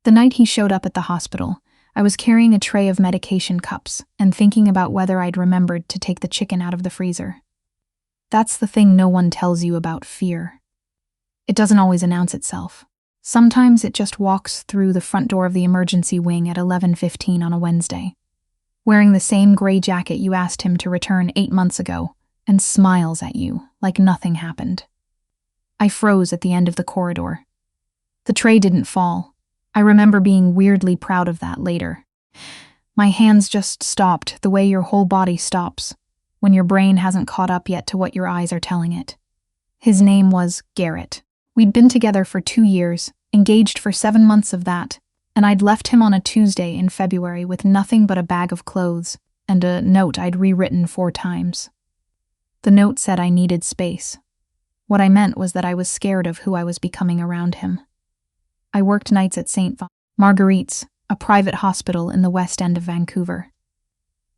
The night he showed up at the hospital, I was carrying a tray of medication cups and thinking about whether I'd remembered to take the chicken out of the freezer. That's the thing no one tells you about fear. It doesn't always announce itself. Sometimes it just walks through the front door of the emergency wing at 11:15 on a Wednesday, wearing the same gray jacket you asked him to return 8 months ago, and smiles at you like nothing happened. I froze at the end of the corridor. The tray didn't fall. I remember being weirdly proud of that later. My hands just stopped the way your whole body stops when your brain hasn't caught up yet to what your eyes are telling it. His name was Garrett. We'd been together for 2 years, engaged for 7 months of that, and I'd left him on a Tuesday in February with nothing but a bag of clothes and a note I'd rewritten 4 times. The note said I needed space. What I meant was that I was scared of who I was becoming around him. I worked nights at St. Marguerite's, a private hospital in the West End of Vancouver.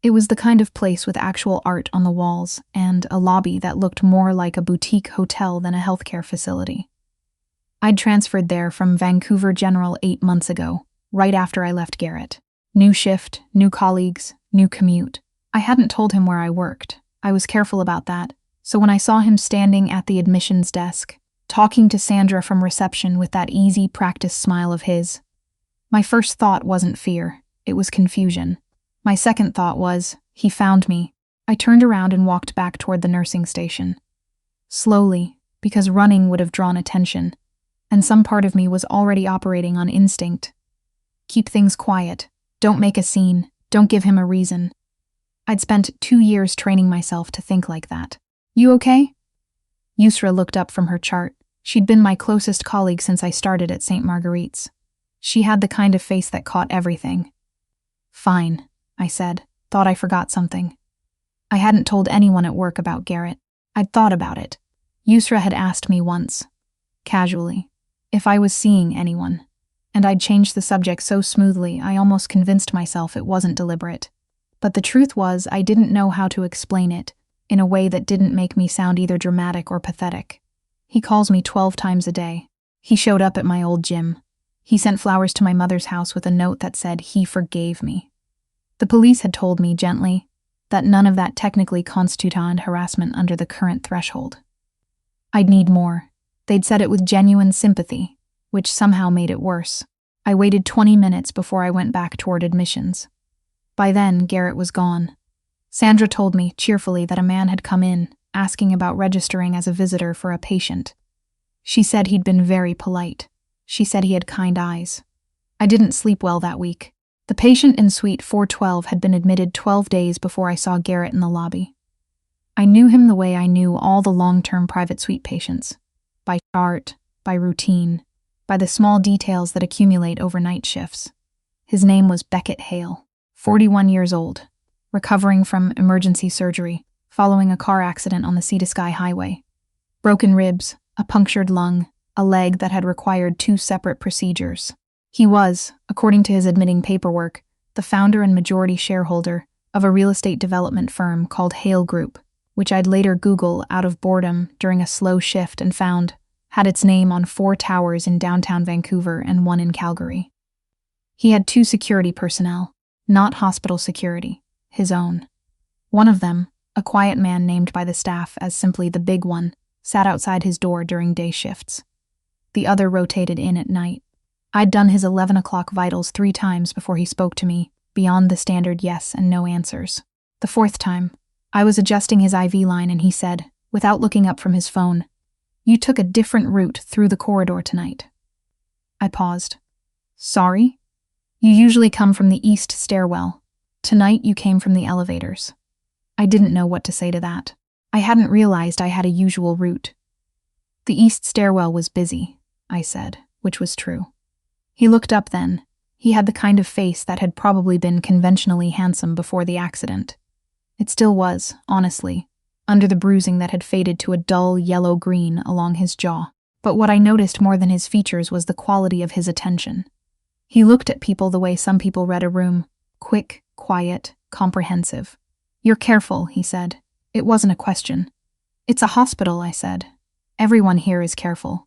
It was the kind of place with actual art on the walls and a lobby that looked more like a boutique hotel than a healthcare facility. I'd transferred there from Vancouver General 8 months ago, right after I left Garrett. New shift, new colleagues, new commute. I hadn't told him where I worked. I was careful about that, so when I saw him standing at the admissions desk, talking to Sandra from reception with that easy practice smile of his, my first thought wasn't fear, it was confusion. My second thought was, he found me. I turned around and walked back toward the nursing station. Slowly, because running would have drawn attention, and some part of me was already operating on instinct. Keep things quiet. Don't make a scene. Don't give him a reason. I'd spent 2 years training myself to think like that. You okay? Yusra looked up from her chart. She'd been my closest colleague since I started at St. Marguerite's. She had the kind of face that caught everything. Fine, I said. Thought I forgot something. I hadn't told anyone at work about Garrett. I'd thought about it. Yusra had asked me once, casually, if I was seeing anyone, and I'd changed the subject so smoothly I almost convinced myself it wasn't deliberate. But the truth was I didn't know how to explain it in a way that didn't make me sound either dramatic or pathetic. He calls me 12 times a day. He showed up at my old gym. He sent flowers to my mother's house with a note that said he forgave me. The police had told me gently that none of that technically constituted harassment under the current threshold. I'd need more. They'd said it with genuine sympathy, which somehow made it worse. I waited 20 minutes before I went back toward admissions. By then, Garrett was gone. Sandra told me cheerfully that a man had come in, asking about registering as a visitor for a patient. She said he'd been very polite. She said he had kind eyes. I didn't sleep well that week. The patient in suite 412 had been admitted 12 days before I saw Garrett in the lobby. I knew him the way I knew all the long-term private suite patients. By chart, by routine, by the small details that accumulate over night shifts. His name was Beckett Hale, 41 years old, recovering from emergency surgery following a car accident on the Sea to Sky Highway. Broken ribs, a punctured lung, a leg that had required 2 separate procedures. He was, according to his admitting paperwork, the founder and majority shareholder of a real estate development firm called Hale Group, which I'd later Google out of boredom during a slow shift and found had its name on 4 towers in downtown Vancouver and 1 in Calgary. He had 2 security personnel, not hospital security, his own. One of them, a quiet man named by the staff as simply the Big One, sat outside his door during day shifts. The other rotated in at night. I'd done his 11 o'clock vitals 3 times before he spoke to me, beyond the standard yes and no answers. The 4th time, I was adjusting his IV line and he said, without looking up from his phone, "You took a different route through the corridor tonight." I paused. "Sorry? You usually come from the east stairwell. Tonight you came from the elevators." I didn't know what to say to that. I hadn't realized I had a usual route. "The east stairwell was busy," I said, which was true. He looked up then. He had the kind of face that had probably been conventionally handsome before the accident. It still was, honestly, under the bruising that had faded to a dull yellow-green along his jaw. But what I noticed more than his features was the quality of his attention. He looked at people the way some people read a room, quick, quiet, comprehensive. "You're careful," he said. It wasn't a question. "It's a hospital," I said. "Everyone here is careful."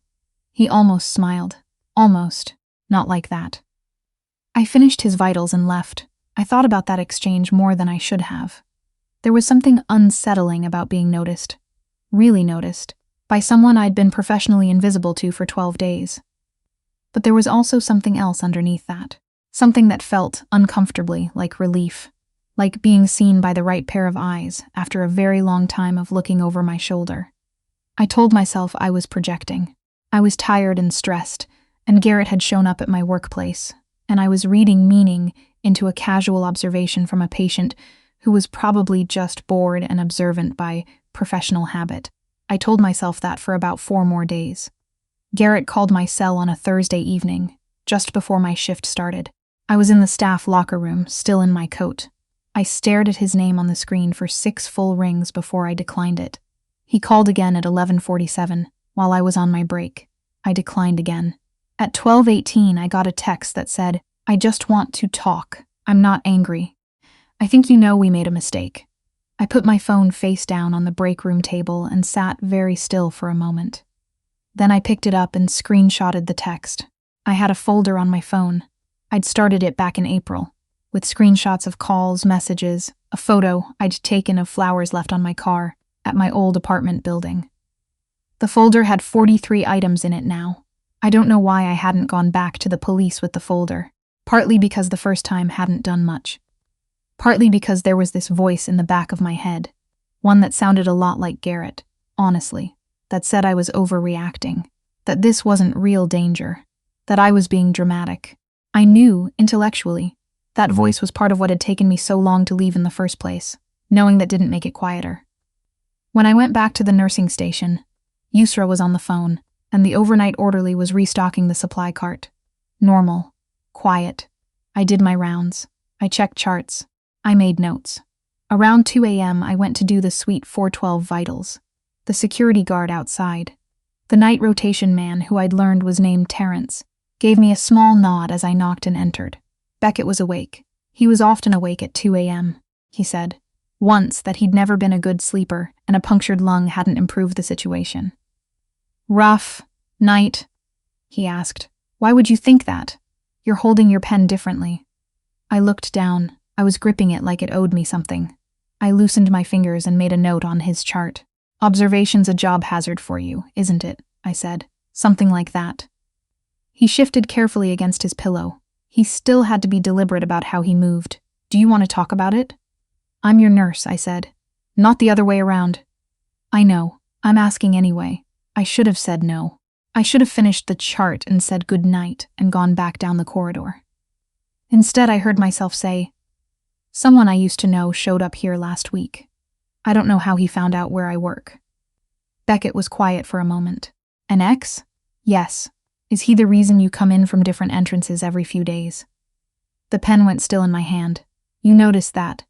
He almost smiled. Almost. Not like that. I finished his vitals and left. I thought about that exchange more than I should have. There was something unsettling about being noticed, really noticed, by someone I'd been professionally invisible to for 12 days. But there was also something else underneath that. Something that felt uncomfortably like relief, like being seen by the right pair of eyes after a very long time of looking over my shoulder. I told myself I was projecting. I was tired and stressed, and Garrett had shown up at my workplace, and I was reading meaning into a casual observation from a patient who was probably just bored and observant by professional habit. I told myself that for about 4 more days. Garrett called my cell on a Thursday evening, just before my shift started. I was in the staff locker room, still in my coat. I stared at his name on the screen for 6 full rings before I declined it. He called again at 11:47, while I was on my break. I declined again. At 12:18, I got a text that said, "I just want to talk. I'm not angry. I think you know we made a mistake." I put my phone face down on the break room table and sat very still for a moment. Then I picked it up and screenshotted the text. I had a folder on my phone. I'd started it back in April, with screenshots of calls, messages, a photo I'd taken of flowers left on my car at my old apartment building. The folder had 43 items in it now. I don't know why I hadn't gone back to the police with the folder, partly because the first time hadn't done much. Partly because there was this voice in the back of my head, one that sounded a lot like Garrett, honestly, that said I was overreacting, that this wasn't real danger, that I was being dramatic. I knew, intellectually, that voice was part of what had taken me so long to leave in the first place, knowing that didn't make it quieter. When I went back to the nursing station, Yusra was on the phone, and the overnight orderly was restocking the supply cart. Normal. Quiet. I did my rounds. I checked charts. I made notes. Around 2 a.m., I went to do the Suite 412 vitals. The security guard outside, the night rotation man who I'd learned was named Terrence, gave me a small nod as I knocked and entered. Beckett was awake. He was often awake at 2 a.m., he said. Once that he'd never been a good sleeper and a punctured lung hadn't improved the situation. "Rough night?" he asked. "Why would you think that? You're holding your pen differently." I looked down. I was gripping it like it owed me something. I loosened my fingers and made a note on his chart. "Observation's a job hazard for you, isn't it?" I said. Something like that. He shifted carefully against his pillow. He still had to be deliberate about how he moved. "Do you want to talk about it?" "I'm your nurse," I said. "Not the other way around." "I know. I'm asking anyway. I should have said no. I should have finished the chart and said good night and gone back down the corridor. Instead, I heard myself say, "Someone I used to know showed up here last week. I don't know how he found out where I work." Beckett was quiet for a moment. "An ex?" "Yes. Is he the reason you come in from different entrances every few days?" The pen went still in my hand. "You noticed that?"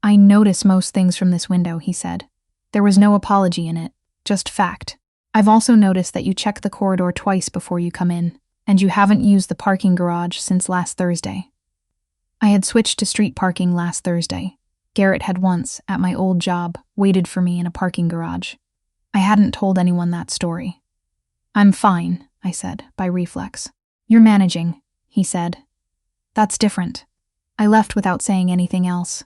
"I notice most things from this window," he said. There was no apology in it, just fact. "I've also noticed that you check the corridor twice before you come in, and you haven't used the parking garage since last Thursday." I had switched to street parking last Thursday. Garrett had once, at my old job, waited for me in a parking garage. I hadn't told anyone that story. "I'm fine," I said, by reflex. "You're managing," he said. "That's different." I left without saying anything else.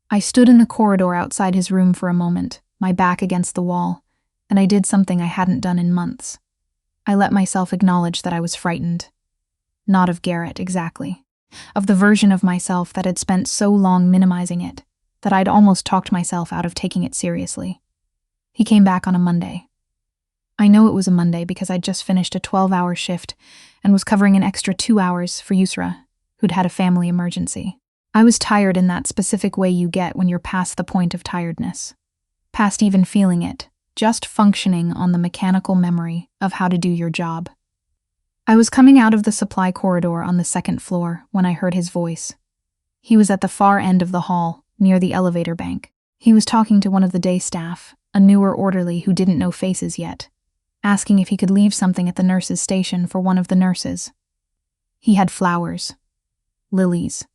I stood in the corridor outside his room for a moment, my back against the wall, and I did something I hadn't done in months. I let myself acknowledge that I was frightened. Not of Garrett, exactly. Of the version of myself that had spent so long minimizing it, that I'd almost talked myself out of taking it seriously. He came back on a Monday. I know it was a Monday because I'd just finished a 12-hour shift and was covering an extra 2 hours for Yusra, who'd had a family emergency. I was tired in that specific way you get when you're past the point of tiredness. Past even feeling it, just functioning on the mechanical memory of how to do your job. I was coming out of the supply corridor on the 2nd floor when I heard his voice. He was at the far end of the hall, near the elevator bank. He was talking to one of the day staff, a newer orderly who didn't know faces yet, asking if he could leave something at the nurse's station for one of the nurses. He had flowers. Lilies.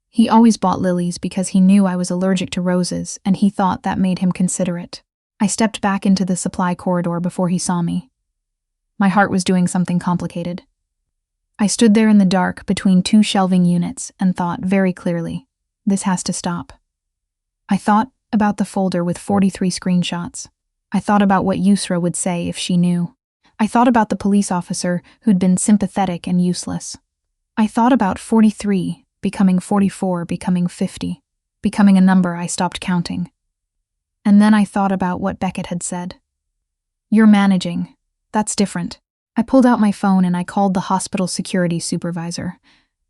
He always bought lilies because he knew I was allergic to roses, and he thought that made him considerate. I stepped back into the supply corridor before he saw me. My heart was doing something complicated. I stood there in the dark between two shelving units and thought very clearly, this has to stop. I thought about the folder with 43 screenshots. I thought about what Yusra would say if she knew. I thought about the police officer who'd been sympathetic and useless. I thought about 43 becoming 44, becoming 50, becoming a number I stopped counting. And then I thought about what Beckett had said. You're managing. That's different. I pulled out my phone and I called the hospital security supervisor,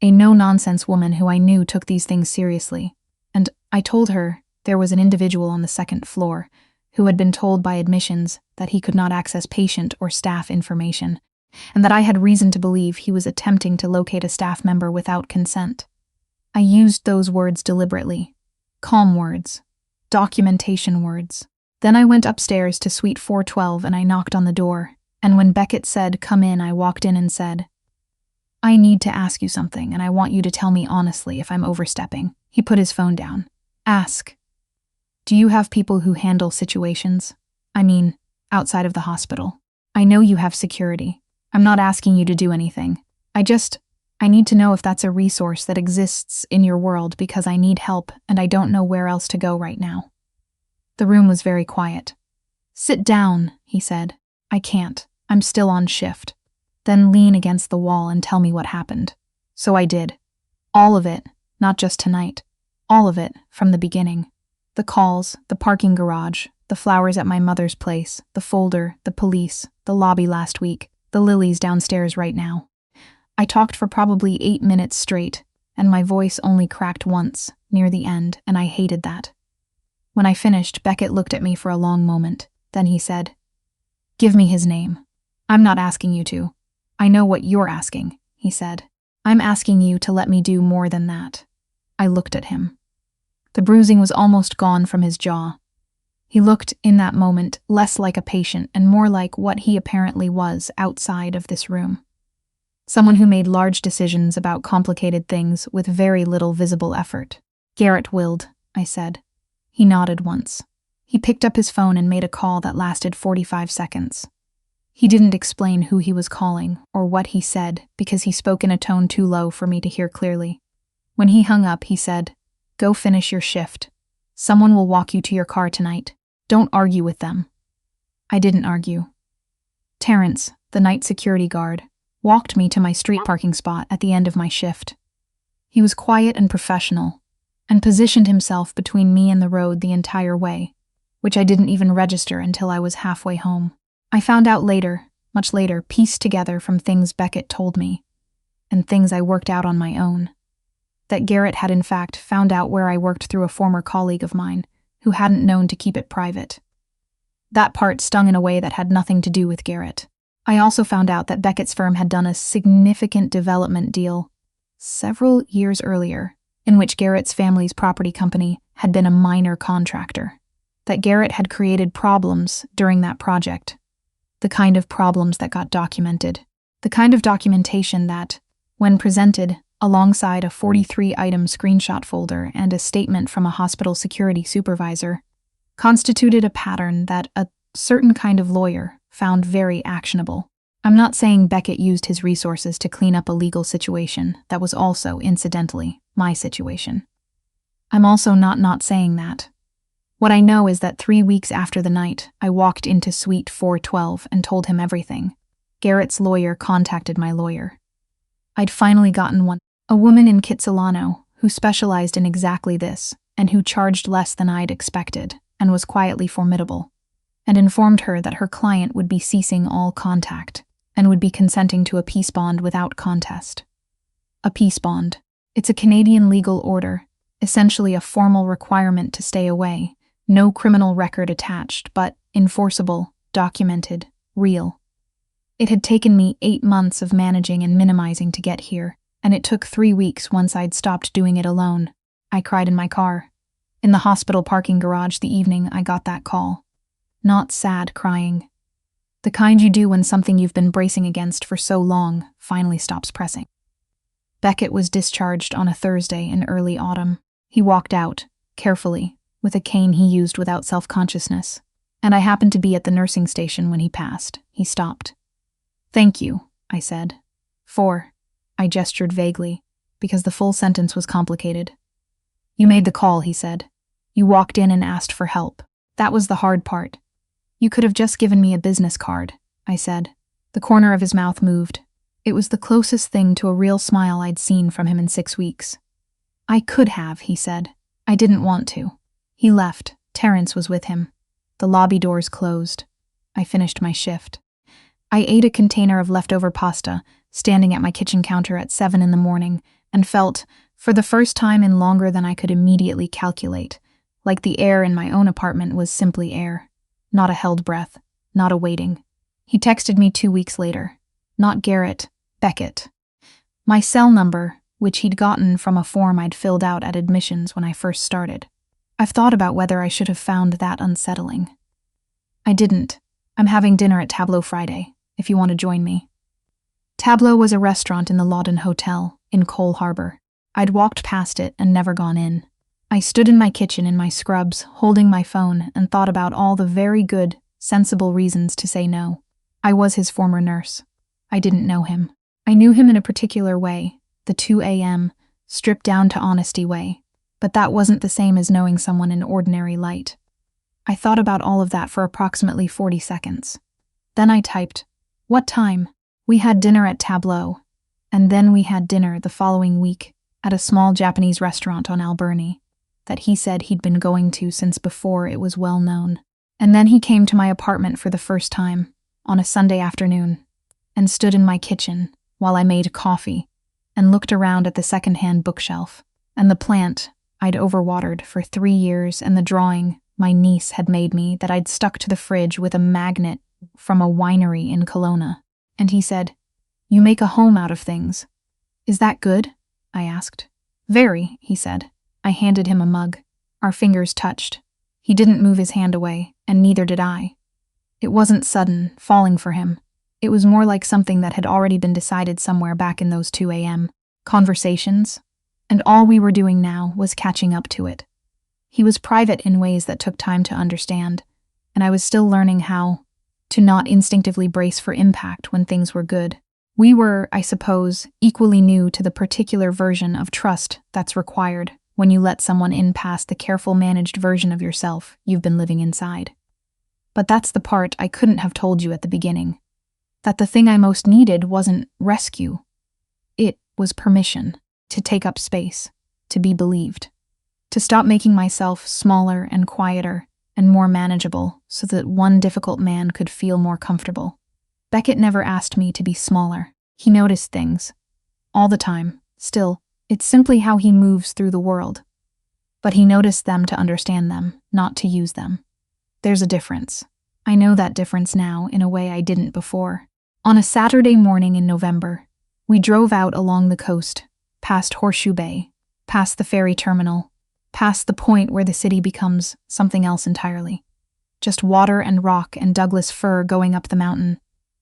a no-nonsense woman who I knew took these things seriously, and I told her there was an individual on the second floor who had been told by admissions that he could not access patient or staff information, and that I had reason to believe he was attempting to locate a staff member without consent. I used those words deliberately. Calm words. Documentation words. Then I went upstairs to suite 412 and I knocked on the door, and when Beckett said, "Come in," I walked in and said, "I need to ask you something, and I want you to tell me honestly if I'm overstepping." He put his phone down. "Ask. Do you have people who handle situations? I mean, outside of the hospital. I know you have security. I'm not asking you to do anything. I need to know if that's a resource that exists in your world because I need help and I don't know where else to go right now." The room was very quiet. "Sit down," he said. "I can't. I'm still on shift." "Then lean against the wall and tell me what happened." So I did. All of it, not just tonight. All of it, from the beginning. The calls, the parking garage, the flowers at my mother's place, the folder, the police, the lobby last week, the lilies downstairs right now. I talked for probably 8 minutes straight, and my voice only cracked once, near the end, and I hated that. When I finished, Beckett looked at me for a long moment. Then he said, "Give me his name." "I'm not asking you to. I know what you're asking," he said. "I'm asking you to let me do more than that." I looked at him. The bruising was almost gone from his jaw. He looked, in that moment, less like a patient and more like what he apparently was outside of this room. Someone who made large decisions about complicated things with very little visible effort. "Garrett Wild," I said. He nodded once. He picked up his phone and made a call that lasted 45 seconds. He didn't explain who he was calling or what he said because he spoke in a tone too low for me to hear clearly. When he hung up, he said, "Go finish your shift. Someone will walk you to your car tonight. Don't argue with them." I didn't argue. Terrence, the night security guard, walked me to my street parking spot at the end of my shift. He was quiet and professional, and positioned himself between me and the road the entire way, which I didn't even register until I was halfway home. I found out later, much later, pieced together from things Beckett told me, and things I worked out on my own, that Garrett had in fact found out where I worked through a former colleague of mine who hadn't known to keep it private. That part stung in a way that had nothing to do with Garrett. I also found out that Beckett's firm had done a significant development deal several years earlier, in which Garrett's family's property company had been a minor contractor. That Garrett had created problems during that project. The kind of problems that got documented. The kind of documentation that, when presented alongside a 43-item screenshot folder and a statement from a hospital security supervisor, constituted a pattern that a certain kind of lawyer found very actionable. I'm not saying Beckett used his resources to clean up a legal situation that was also, incidentally, my situation. I'm also not saying that. What I know is that 3 weeks after the night, I walked into suite 412 and told him everything. Garrett's lawyer contacted my lawyer. I'd finally gotten one. A woman in Kitsilano who specialized in exactly this and who charged less than I'd expected and was quietly formidable, and informed her that her client would be ceasing all contact and would be consenting to a peace bond without contest. A peace bond. It's a Canadian legal order, essentially a formal requirement to stay away, no criminal record attached, but enforceable, documented, real. It had taken me 8 months of managing and minimizing to get here, and it took 3 weeks once I'd stopped doing it alone. I cried in my car. In the hospital parking garage the evening I got that call. Not sad crying. The kind you do when something you've been bracing against for so long finally stops pressing. Beckett was discharged on a Thursday in early autumn. He walked out, carefully, with a cane he used without self-consciousness, and I happened to be at the nursing station when he passed. He stopped. "Thank you," I said. "For..." I gestured vaguely, because the full sentence was complicated. You made the call, he said. You walked in and asked for help. That was the hard part. You could have just given me a business card, I said. The corner of his mouth moved. It was the closest thing to a real smile I'd seen from him in 6 weeks. I could have, he said. I didn't want to. He left. Terrence was with him. The lobby doors closed. I finished my shift. I ate a container of leftover pasta, standing at my kitchen counter at 7 in the morning, and felt, for the first time in longer than I could immediately calculate, like the air in my own apartment was simply air. Not a held breath, not a waiting. He texted me 2 weeks later. Not Garrett, Beckett. My cell number, which he'd gotten from a form I'd filled out at admissions when I first started. I've thought about whether I should have found that unsettling. I didn't. I'm having dinner at Tableau Friday, if you want to join me. Tableau was a restaurant in the Loudon Hotel, in Cole Harbor. I'd walked past it and never gone in. I stood in my kitchen in my scrubs, holding my phone, and thought about all the very good, sensible reasons to say no. I was his former nurse. I didn't know him. I knew him in a particular way, the 2 a.m., stripped down to honesty way, but that wasn't the same as knowing someone in ordinary light. I thought about all of that for approximately 40 seconds. Then I typed, "What time?" We had dinner at Tableau, and then we had dinner the following week at a small Japanese restaurant on Alberni that he said he'd been going to since before it was well known. And then he came to my apartment for the first time, on a Sunday afternoon, and stood in my kitchen while I made coffee and looked around at the second-hand bookshelf and the plant I'd overwatered for 3 years and the drawing my niece had made me that I'd stuck to the fridge with a magnet from a winery in Kelowna. And he said, "You make a home out of things. Is that good?" I asked. "Very," he said. I handed him a mug. Our fingers touched. He didn't move his hand away, and neither did I. It wasn't sudden, falling for him. It was more like something that had already been decided somewhere back in those 2 a.m. conversations, and all we were doing now was catching up to it. He was private in ways that took time to understand, and I was still learning how to not instinctively brace for impact when things were good. We were, I suppose, equally new to the particular version of trust that's required when you let someone in past the careful managed version of yourself you've been living inside. But that's the part I couldn't have told you at the beginning. That the thing I most needed wasn't rescue. It was permission to take up space, to be believed, to stop making myself smaller and quieter and more manageable so that one difficult man could feel more comfortable. Beckett never asked me to be smaller. He noticed things. All the time, still. It's simply how he moves through the world. But he noticed them to understand them, not to use them. There's a difference. I know that difference now in a way I didn't before. On a Saturday morning in November, we drove out along the coast, past Horseshoe Bay, past the ferry terminal, past the point where the city becomes something else entirely. Just water and rock and Douglas fir going up the mountain.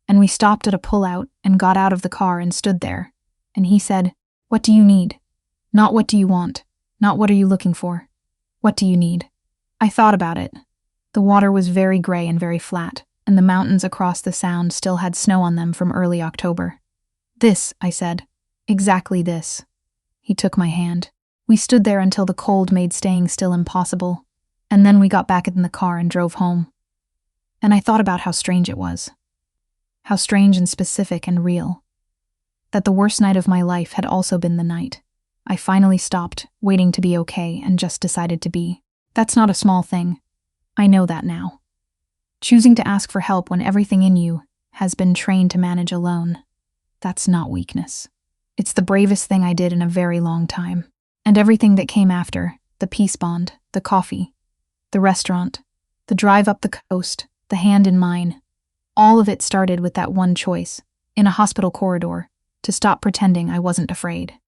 And we stopped at a pullout and got out of the car and stood there. And he said, "What do you need? Not what do you want. Not what are you looking for. What do you need?" I thought about it. The water was very gray and very flat, and the mountains across the sound still had snow on them from early October. "This," I said. "Exactly this." He took my hand. We stood there until the cold made staying still impossible, and then we got back in the car and drove home. And I thought about how strange it was. How strange and specific and real. That the worst night of my life had also been the night I finally stopped waiting to be okay and just decided to be. That's not a small thing. I know that now. Choosing to ask for help when everything in you has been trained to manage alone. That's not weakness. It's the bravest thing I did in a very long time. And everything that came after, the peace bond, the coffee, the restaurant, the drive up the coast, the hand in mine, all of it started with that one choice, in a hospital corridor, to stop pretending I wasn't afraid.